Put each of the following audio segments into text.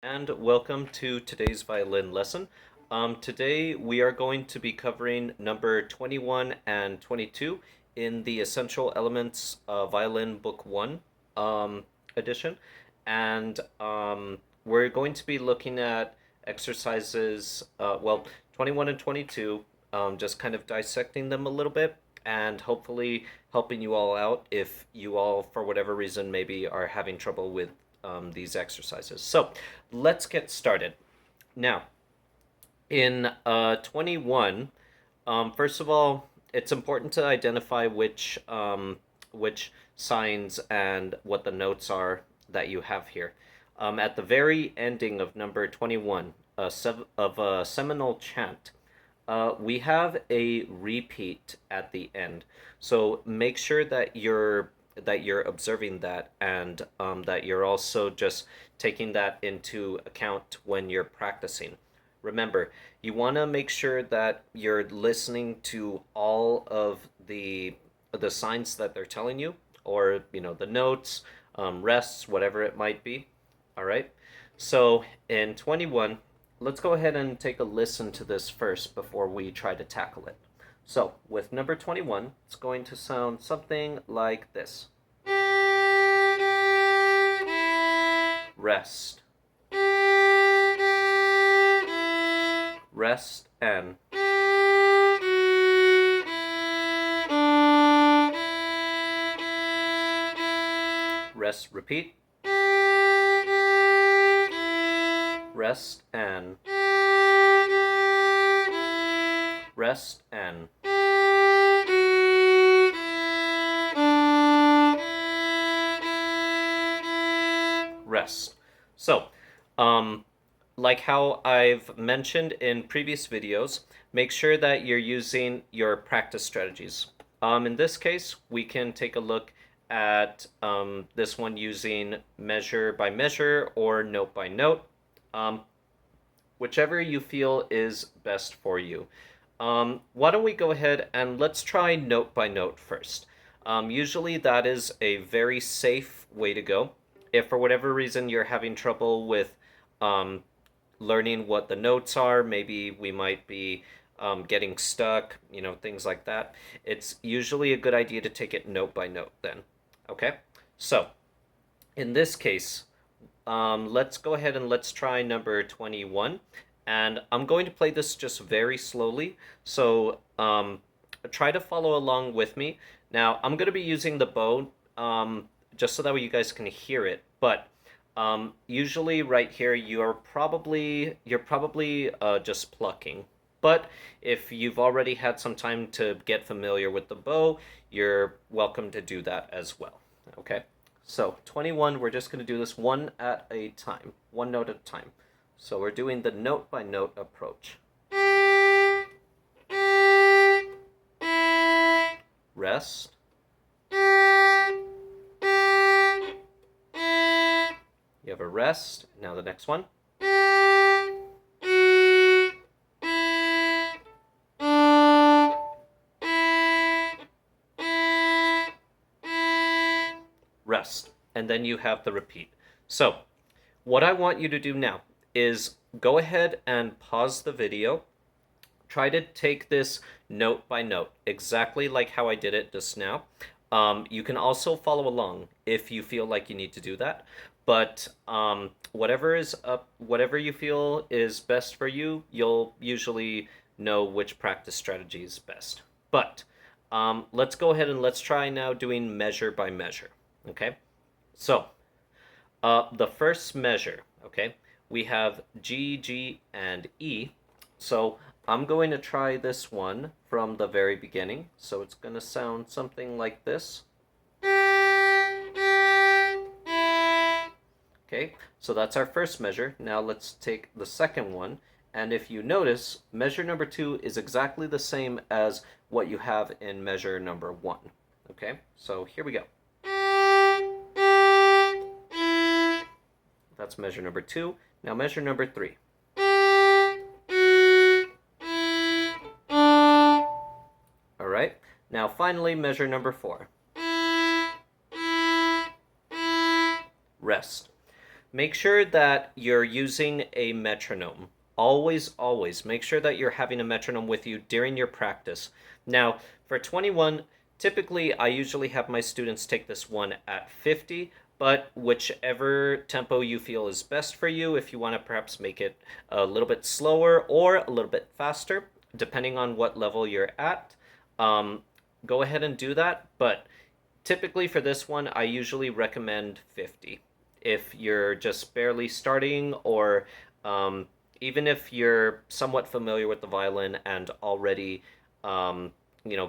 And welcome to today's violin lesson. Today we are going to be covering number 21 and 22 in the Essential Elements Violin Book 1 edition. And we're going to be looking at exercises, 21 and 22, just kind of dissecting them a little bit and hopefully helping you all out if you all, for whatever reason, maybe are having trouble with these exercises. So let's get started. Now, in 21, first of all, it's important to identify which signs and what the notes are that you have here. At the very ending of number 21 of a seminal chant, we have a repeat at the end. So make sure that you're observing that and that you're also just taking that into account when you're practicing. Remember, you want to make sure that you're listening to all of the signs that they're telling you, or the notes, rests, whatever it might be. All right. So in 21, let's go ahead and take a listen to this first before we try to tackle it. So with number 21, it's going to sound something like this. Rest. Rest and rest, repeat. Rest and rest and rest. So, like how I've mentioned in previous videos, make sure that you're using your practice strategies. In this case, we can take a look at this one using measure by measure or note by note, whichever you feel is best for you. Why don't we go ahead and let's try note by note first. Usually that is a very safe way to go. If for whatever reason you're having trouble with learning what the notes are, maybe we might be getting stuck, things like that. It's usually a good idea to take it note by note then. Okay? So, in this case, let's go ahead and let's try number 21. And I'm going to play this just very slowly. So, try to follow along with me. Now, I'm going to be using the bow just so that way you guys can hear it. But usually right here you're probably just plucking. But if you've already had some time to get familiar with the bow, you're welcome to do that as well. Okay? So 21, we're just going to do this one at a time, one note at a time. So we're doing the note by note approach. Rest. You have a rest. Now the next one. Rest. And then you have the repeat. So what I want you to do now is go ahead and pause the video. Try to take this note by note, exactly like how I did it just now. You can also follow along if you feel like you need to do that. But whatever you feel is best for you, you'll usually know which practice strategy is best. But let's go ahead and let's try now doing measure by measure. Okay? So, the first measure, okay, we have G, G, and E. So I'm going to try this one from the very beginning. So it's going to sound something like this. Okay, so that's our first measure. Now let's take the second one. And if you notice, measure number 2 is exactly the same as what you have in measure number 1. Okay, so here we go. That's measure number 2. Now measure number 3. All right, now finally measure number 4. Rest. make sure that you're using a metronome. Always make sure that you're having a metronome with you during your practice. Now, for 21, typically I usually have my students take this one at 50, but whichever tempo you feel is best for you, if you want to perhaps make it a little bit slower or a little bit faster, depending on what level you're at, um, go ahead and do that. But typically for this one, I usually recommend 50. If you're just barely starting, or um, even if you're somewhat familiar with the violin and already,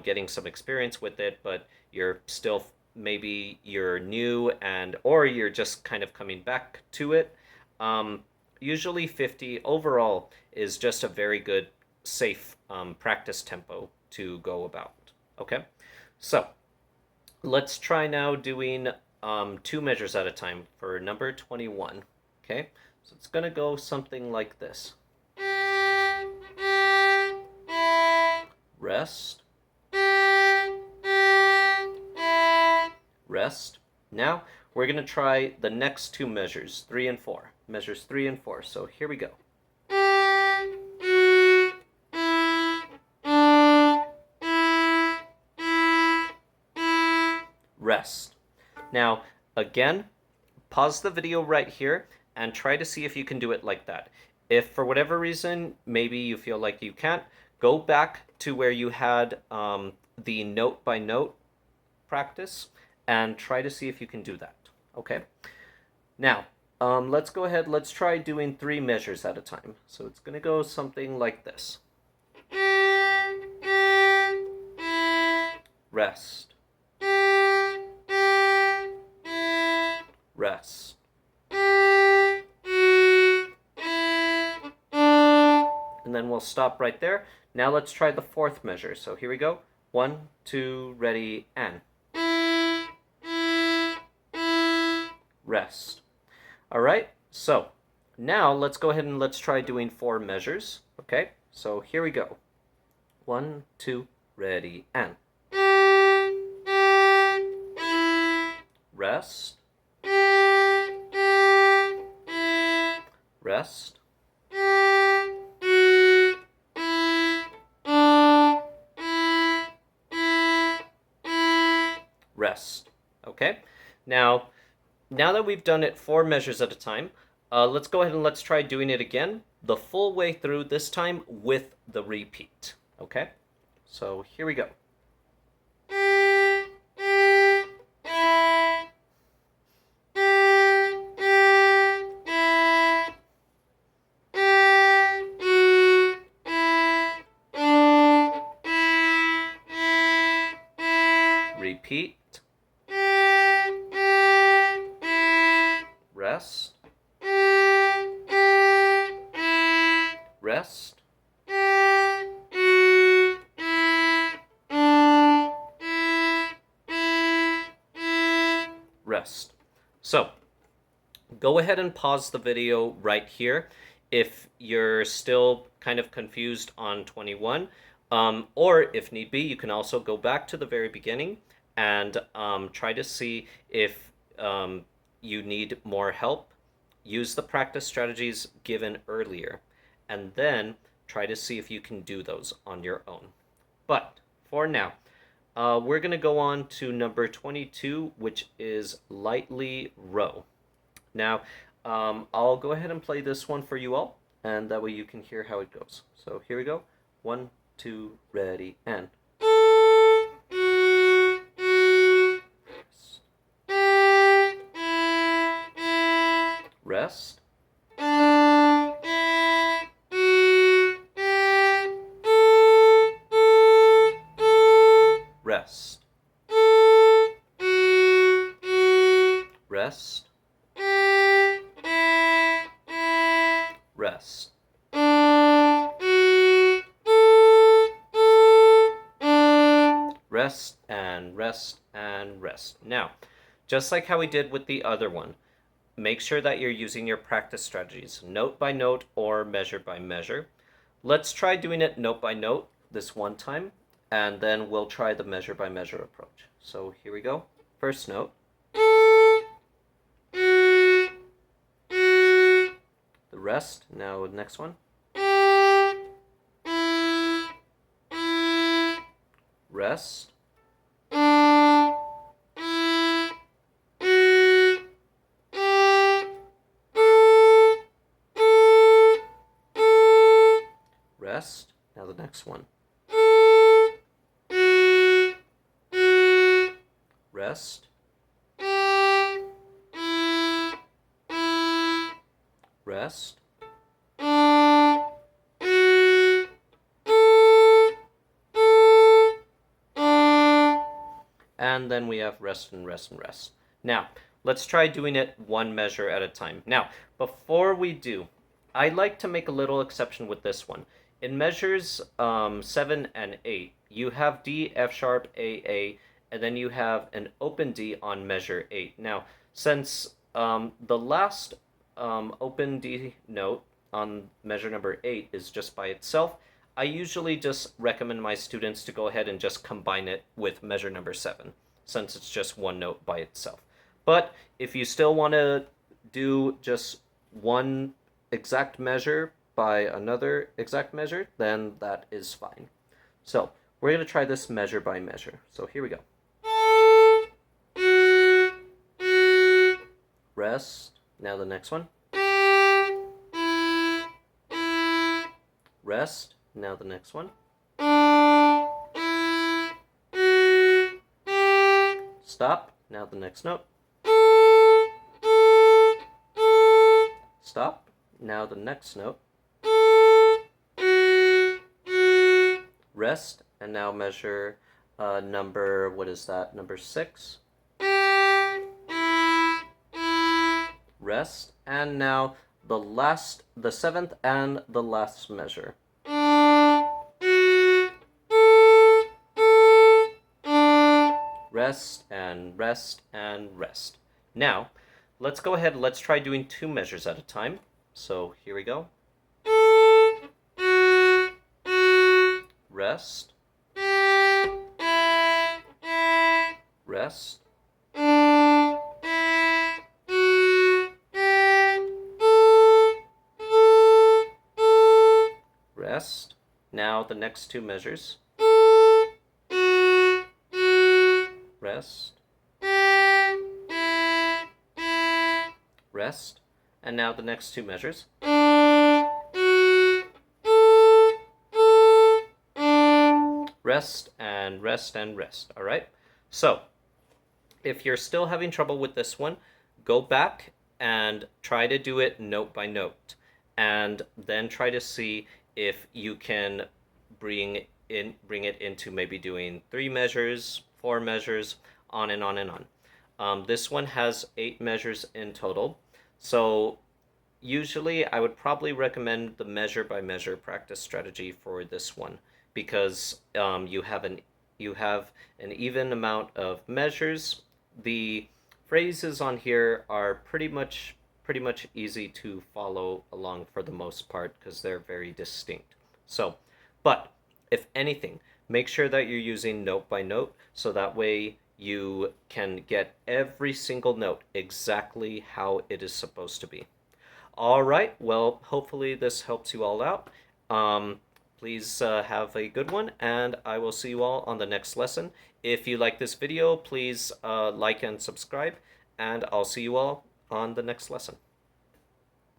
getting some experience with it, but you're still, maybe you're new, and or you're just kind of coming back to it, um, usually 50 overall is just a very good, safe practice tempo to go about. Okay, so let's try now doing two measures at a time for number 21. Okay, so it's going to go something like this. Rest. Rest. Now we're going to try the next two measures, 3 and 4. Measures 3 and 4. So here we go. Rest. Now, again, pause the video right here and try to see if you can do it like that. If for whatever reason, maybe you feel like you can't, go back to where you had the note by note practice and try to see if you can do that. Okay? Now, let's go ahead, let's try doing 3 measures at a time. So it's going to go something like this. Rest. Rest. And then we'll stop right there. Now let's try the 4th measure. So here we go. 1, 2, ready, and rest. All right, so now let's go ahead and let's try doing 4 measures. Okay, so here we go. 1, 2, ready, and rest. Rest. Rest. Okay, now that we've done it 4 measures at a time, let's go ahead and let's try doing it again the full way through, this time with the repeat. Okay, so here we go. Repeat. Rest. Rest. Rest. So, go ahead and pause the video right here if you're still kind of confused on 21. Or if need be, you can also go back to the very beginning and try to see if you need more help. Use the practice strategies given earlier, and then try to see if you can do those on your own. But for now, we're going to go on to number 22, which is lightly row. Now, I'll go ahead and play this one for you all, and that way you can hear how it goes. So here we go. 1, 2, ready, and rest. Rest. Rest. Rest. Rest and rest and rest. Now, just like how we did with the other one, make sure that you're using your practice strategies, note by note or measure by measure. Let's try doing it note by note this one time, and then we'll try the measure by measure approach. So here we go. First note. rest. Now next one. Rest. Rest. Now the next one. Rest. Rest. And then we have rest and rest and rest. Now, let's try doing it one measure at a time. Now, before we do, I like to make a little exception with this one. In measures 7 and 8, you have D, F sharp, A, and then you have an open D on measure 8. Now, since the last open D note on measure number 8 is just by itself, I usually just recommend my students to go ahead and just combine it with measure number 7, since it's just one note by itself. But if you still want to do just one exact measure by another exact measure, then that is fine. So we're going to try this measure by measure. So here we go. Rest. Now the next one. Rest. Now the next one. Stop. Now the next note. Stop. Now the next note. Rest. And now measure number, what is that? Number 6. Rest. And now the 7th and the last measure. Rest and rest and rest. Now, let's go ahead, let's try doing 2 measures at a time. So here we go. Rest. Rest. Rest. Now the next 2 measures. Rest. Rest. And now the next 2 measures. Rest and rest and rest. All right? So, if you're still having trouble with this one, go back and try to do it note by note. And then try to see if you can bring it into maybe doing 3 measures, 4 measures, on and on and on. This one has 8 measures in total. So usually I would probably recommend the measure by measure practice strategy for this one, because you have an even amount of measures. The phrases on here are pretty much easy to follow along for the most part, because they're very distinct. So, but if anything, make sure that you're using note by note, so that way you can get every single note exactly how it is supposed to be. All right, well, hopefully this helps you all out. Please have a good one, and I will see you all on the next lesson. If you like this video, please like and subscribe, and I'll see you all on the next lesson.